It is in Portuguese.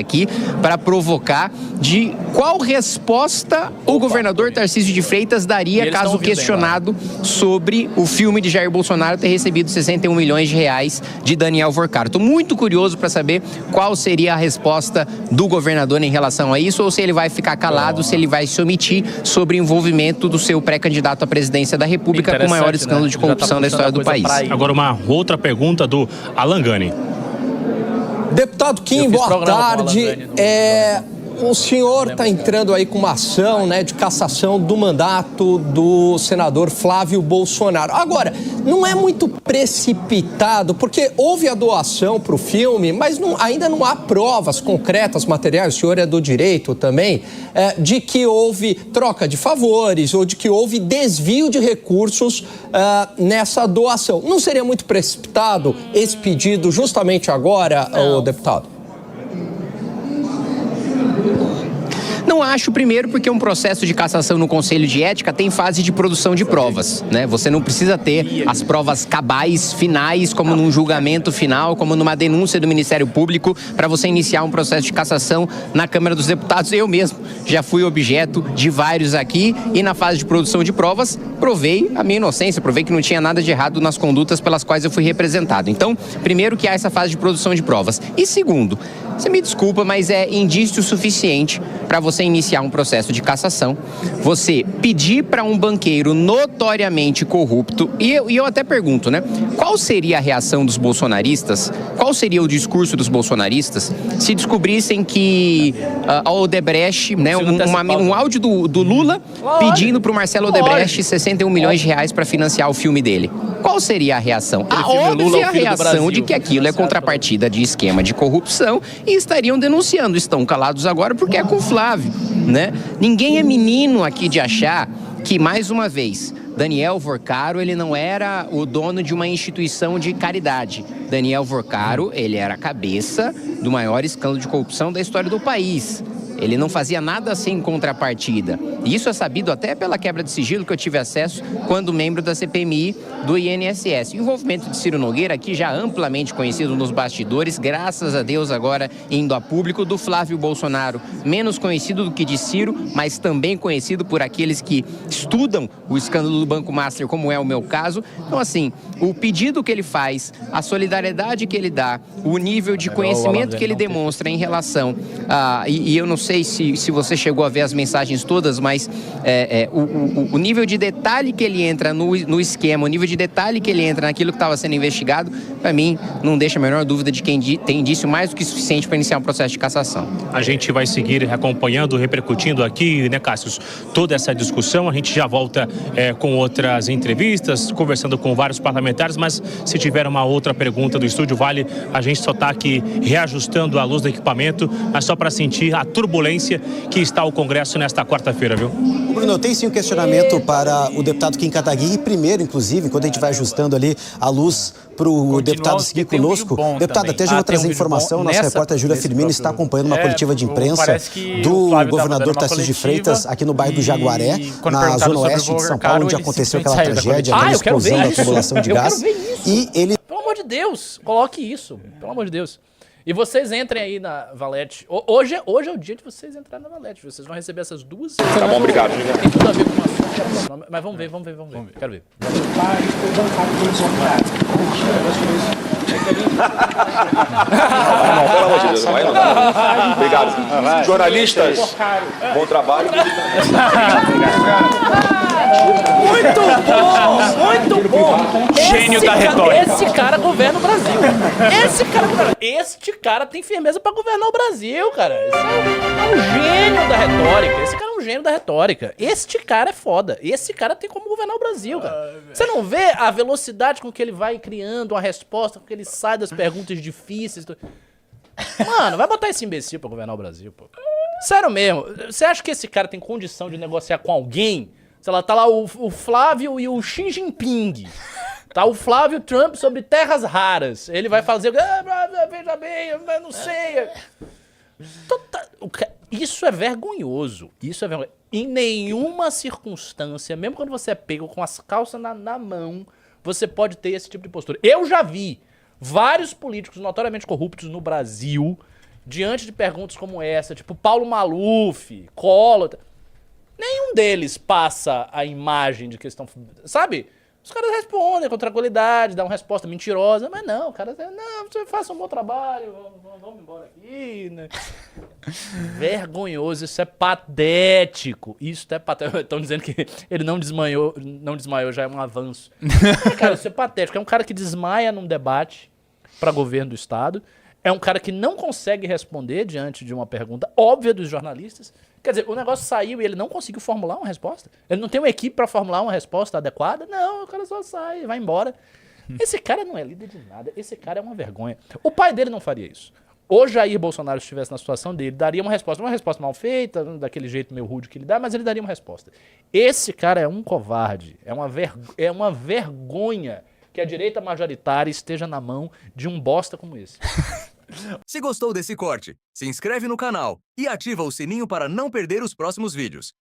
aqui para provocar de qual resposta o governador Tarcísio de Freitas daria caso questionado sobre o filme de Jair Bolsonaro ter recebido 61 milhões de reais de Daniel Vorcaro. Estou muito curioso para saber qual seria a resposta do governador em relação a isso, ou se ele vai ficar calado, se ele vai se omitir sobre o envolvimento do seu pré-candidato à presidência da República com o maior escândalo de corrupção da história do país. Agora uma outra pergunta do Alan Gani. Deputado Kim, boa tarde. O senhor está entrando aí com uma ação, né, de cassação do mandato do senador Flávio Bolsonaro. Agora, não é muito precipitado, porque houve a doação para o filme, mas ainda não há provas concretas, materiais, o senhor é do direito também, de que houve troca de favores ou de que houve desvio de recursos nessa doação. Não seria muito precipitado esse pedido justamente agora, o deputado? Não acho, primeiro, porque um processo de cassação no Conselho de Ética tem fase de produção de provas, né? Você não precisa ter as provas cabais, finais, como num julgamento final, como numa denúncia do Ministério Público, para você iniciar um processo de cassação na Câmara dos Deputados. Eu mesmo já fui objeto de vários aqui e na fase de produção de provas, provei a minha inocência, provei que não tinha nada de errado nas condutas pelas quais eu fui representado. Então, primeiro que há essa fase de produção de provas. E segundo, você me desculpa, mas é indício suficiente para você iniciar um processo de cassação, você pedir para um banqueiro notoriamente corrupto, e eu até pergunto, né? Qual seria a reação dos bolsonaristas, qual seria o discurso dos bolsonaristas se descobrissem que a Odebrecht, né, um áudio do Lula pedindo para o Marcelo Odebrecht 61 milhões de reais para financiar o filme dele? Qual seria a reação? A óbvia reação de que aquilo é contrapartida de esquema de corrupção e estariam denunciando. Estão calados agora porque é com o Flávio, né? Ninguém é menino aqui de achar que, mais uma vez, Daniel Vorcaro, ele não era o dono de uma instituição de caridade. Daniel Vorcaro, ele era a cabeça do maior escândalo de corrupção da história do país. Ele não fazia nada sem contrapartida. E isso é sabido até pela quebra de sigilo que eu tive acesso quando membro da CPMI do INSS. O envolvimento de Ciro Nogueira, aqui já amplamente conhecido nos bastidores, graças a Deus agora indo a público, do Flávio Bolsonaro, menos conhecido do que de Ciro, mas também conhecido por aqueles que estudam o escândalo do Banco Master, como é o meu caso. Então, assim, o pedido que ele faz, a solidariedade que ele dá, o nível de conhecimento que ele demonstra em relação a... E eu não sei se você chegou a ver as mensagens todas, mas o nível de detalhe que ele entra no esquema, o nível de detalhe que ele entra naquilo que estava sendo investigado, para mim, não deixa a menor dúvida de quem tem indício mais do que suficiente para iniciar um processo de cassação. A gente vai seguir acompanhando, repercutindo aqui, né, Cássio, toda essa discussão. A gente já volta com outras entrevistas, conversando com vários parlamentares, mas se tiver uma outra pergunta do estúdio, vale, a gente só está aqui reajustando a luz do equipamento, mas só para sentir a turbulência que está o Congresso nesta quarta-feira, viu? Bruno, eu tenho sim um questionamento para o deputado Kim Kataguiri. Primeiro, inclusive, enquanto a gente vai ajustando ali a luz para o deputado seguir conosco. Deputado, até já vou trazer informação. Nossa repórter Júlia Firmino está acompanhando uma coletiva de imprensa do governador Tarcísio de Freitas aqui no bairro do Jaguaré, na zona oeste de São Paulo, onde aconteceu aquela tragédia, aquela explosão da tubulação de gás. E ele... Pelo amor de Deus, coloque isso, pelo amor de Deus. E vocês entrem aí na Valete. Hoje é o dia de vocês entrarem na Valete. Vocês vão receber essas duas. Tá bom, obrigado. Tem tudo a ver com o assunto. Mas vamos ver. Quero ver. Não, pelo amor de Deus, não vai não. Obrigado. Jornalistas, bom trabalho. Muito bom! Gênio da retórica. Esse cara governa o Brasil. Este cara tem firmeza pra governar o Brasil, cara. Esse é um gênio da retórica. Esse cara é um gênio da retórica. Este cara é foda. Esse cara tem como governar o Brasil, cara. Você não vê a velocidade com que ele vai criando uma resposta, com que ele sai das perguntas difíceis. Mano, vai botar esse imbecil pra governar o Brasil, pô. Sério mesmo. Você acha que esse cara tem condição de negociar com alguém? Sei lá, tá lá o Flávio e o Xi Jinping. Tá o Flávio Trump sobre terras raras. Ele vai fazer... veja bem, eu não sei. Isso é vergonhoso. Isso é vergonhoso. Em nenhuma circunstância, mesmo quando você é pego com as calças na mão, você pode ter esse tipo de postura. Eu já vi vários políticos notoriamente corruptos no Brasil diante de perguntas como essa, tipo Paulo Maluf, Collor, nenhum deles passa a imagem de que eles estão... Sabe? Os caras respondem com tranquilidade, dão uma resposta mentirosa, mas não, o cara não, você faça um bom trabalho, vamos embora aqui, né? Vergonhoso, isso é patético. Isso é patético. Estão dizendo que ele não desmaiou já é um avanço. Cara, isso é patético. É um cara que desmaia num debate para governo do Estado. É um cara que não consegue responder diante de uma pergunta óbvia dos jornalistas. Quer dizer, o negócio saiu e ele não conseguiu formular uma resposta. Ele não tem uma equipe para formular uma resposta adequada. Não, o cara só sai, vai embora. Esse cara não é líder de nada. Esse cara é uma vergonha. O pai dele não faria isso. O Jair Bolsonaro, se estivesse na situação dele, daria uma resposta mal feita, daquele jeito meio rude que ele dá, mas ele daria uma resposta. Esse cara é um covarde. É uma vergonha que a direita majoritária esteja na mão de um bosta como esse. Se gostou desse corte, se inscreve no canal e ativa o sininho para não perder os próximos vídeos.